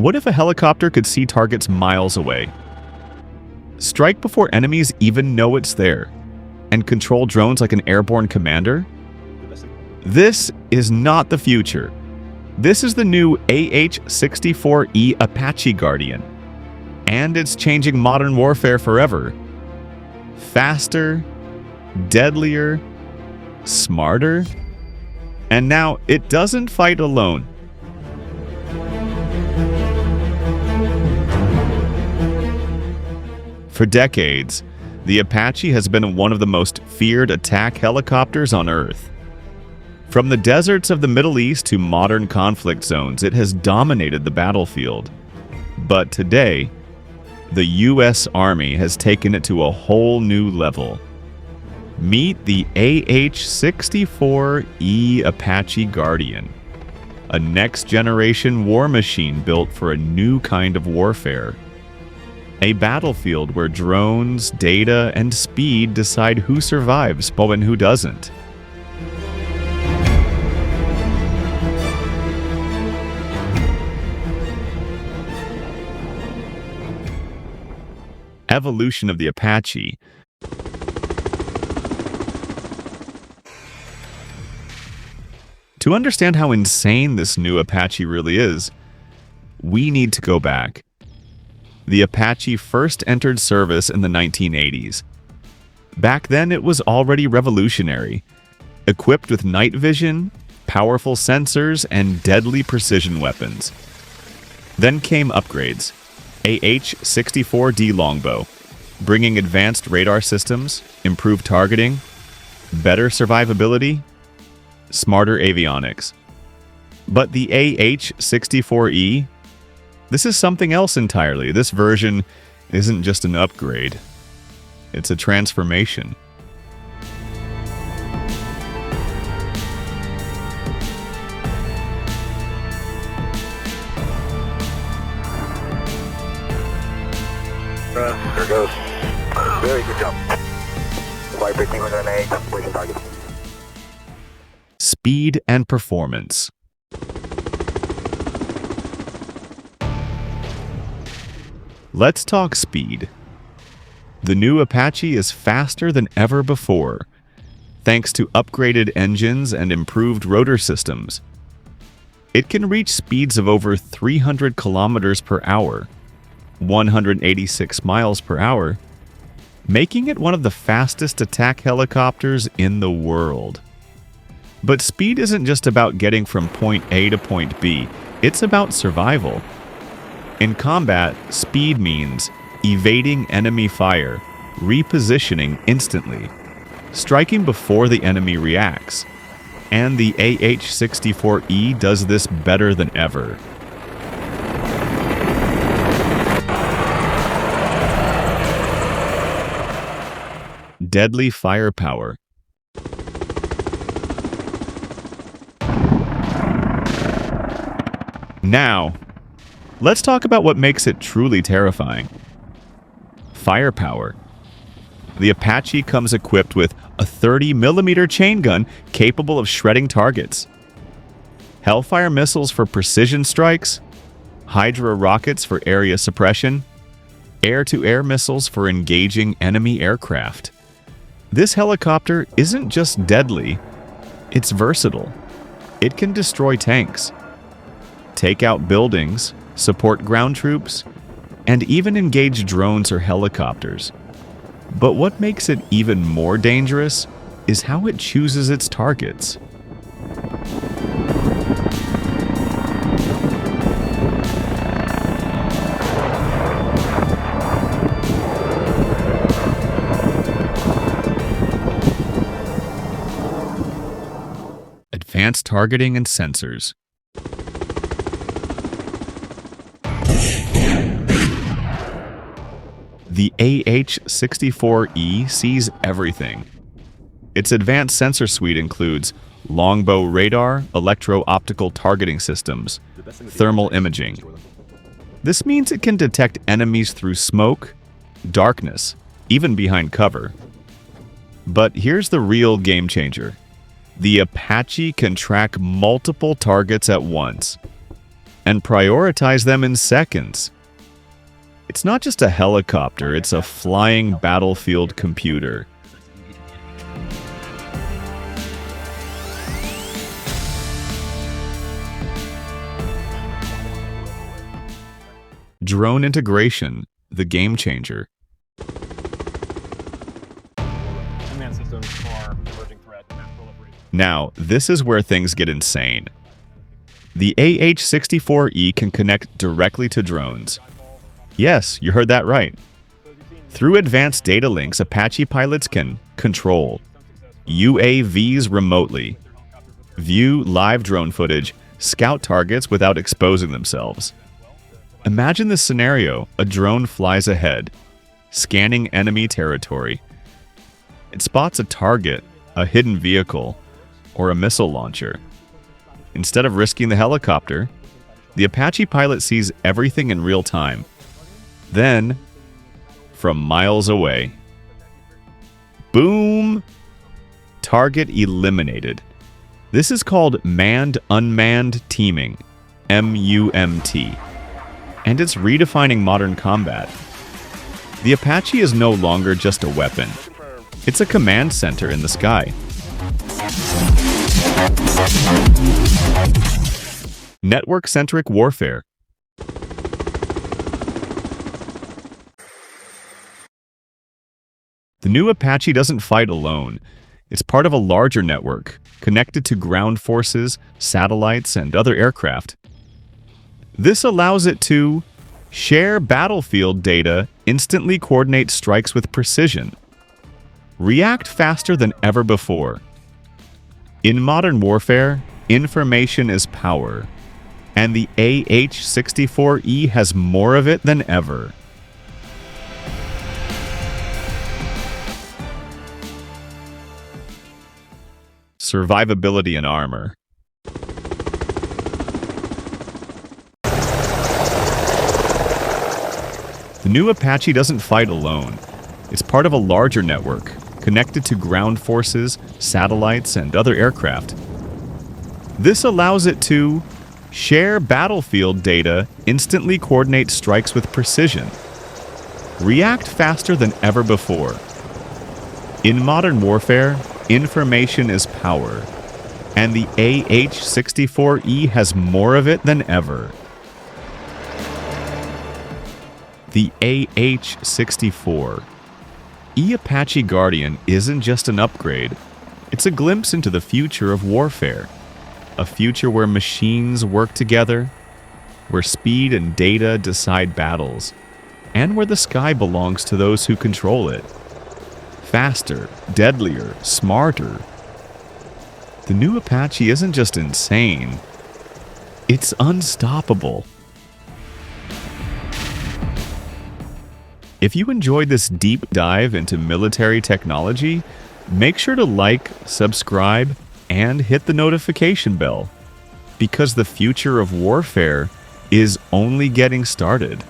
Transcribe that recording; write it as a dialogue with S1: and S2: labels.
S1: What if a helicopter could see targets miles away? Strike before enemies even know it's there, and control drones like an airborne commander? This is not the future. This is the new AH-64E Apache Guardian, and it's changing modern warfare forever. Faster, deadlier, smarter, and now it doesn't fight alone. For decades, the Apache has been one of the most feared attack helicopters on Earth. From the deserts of the Middle East to modern conflict zones, it has dominated the battlefield. But today, the U.S. Army has taken it to a whole new level. Meet the AH-64E Apache Guardian, a next-generation war machine built for a new kind of warfare. A battlefield where drones, data, and speed decide who survives and who doesn't. Evolution of the Apache. To understand how insane this new Apache really is, we need to go back. The Apache first entered service in the 1980s. Back then, it was already revolutionary, equipped with night vision, powerful sensors, and deadly precision weapons. Then came upgrades. AH-64D Longbow, bringing advanced radar systems, improved targeting, better survivability, smarter avionics. But the AH-64E, this is something else entirely. This version isn't just an upgrade. It's a transformation.
S2: There goes. Very good job. Flight 1508, waiting target.
S1: Speed and performance. Let's talk speed. The new Apache is faster than ever before, thanks to upgraded engines and improved rotor systems. It can reach speeds of over 300 kilometers per hour, 186 miles per hour, making it one of the fastest attack helicopters in the world. But speed isn't just about getting from point A to point B, it's about survival. In combat, speed means evading enemy fire, repositioning instantly, striking before the enemy reacts, and the AH-64E does this better than ever. Deadly firepower. Now, let's talk about what makes it truly terrifying. Firepower. The Apache comes equipped with a 30mm chain gun capable of shredding targets, Hellfire missiles for precision strikes, Hydra rockets for area suppression, air-to-air missiles for engaging enemy aircraft. This helicopter isn't just deadly, it's versatile. It can destroy tanks, take out buildings, support ground troops, and even engage drones or helicopters. But what makes it even more dangerous is how it chooses its targets. Advanced targeting and sensors. The AH-64E sees everything. Its advanced sensor suite includes longbow radar, electro-optical targeting systems, thermal imaging. This means it can detect enemies through smoke, darkness, even behind cover. But here's the real game changer. The Apache can track multiple targets at once. and prioritize them in seconds. It's not just a helicopter, it's a flying battlefield computer. Drone integration, the game changer.
S3: Unmanned systems are emerging threat and mass proliferation.
S1: Now, this is where things get insane. The AH-64E can connect directly to drones. Yes, you heard that right. Through advanced data links, Apache pilots can control UAVs remotely, view live drone footage, scout targets without exposing themselves. Imagine this scenario: a drone flies ahead, scanning enemy territory. It spots a target, a hidden vehicle, or a missile launcher. Instead of risking the helicopter, the Apache pilot sees everything in real time. Then, from miles away, boom! Target eliminated. This is called Manned-Unmanned Teaming, MUMT, and it's redefining modern combat. The Apache is no longer just a weapon. It's a command center in the sky. Network-centric warfare. The new Apache doesn't fight alone. It's part of a larger network, connected to ground forces, satellites, and other aircraft. This allows it to share battlefield data, instantly coordinate strikes with precision, react faster than ever before. In modern warfare, information is power, and the AH-64E has more of it than ever. Survivability and armor. The new Apache doesn't fight alone. It's part of a larger network, connected to ground forces, satellites, and other aircraft. This allows it to share battlefield data, instantly coordinate strikes with precision, react faster than ever before. In modern warfare, information is power, and the AH-64E has more of it than ever. The AH-64E Apache Guardian isn't just an upgrade, it's a glimpse into the future of warfare. A future where machines work together, where speed and data decide battles, and where the sky belongs to those who control it. Faster, deadlier, smarter. The new Apache isn't just insane, it's unstoppable. If you enjoyed this deep dive into military technology, make sure to like, subscribe, and hit the notification bell, because the future of warfare is only getting started.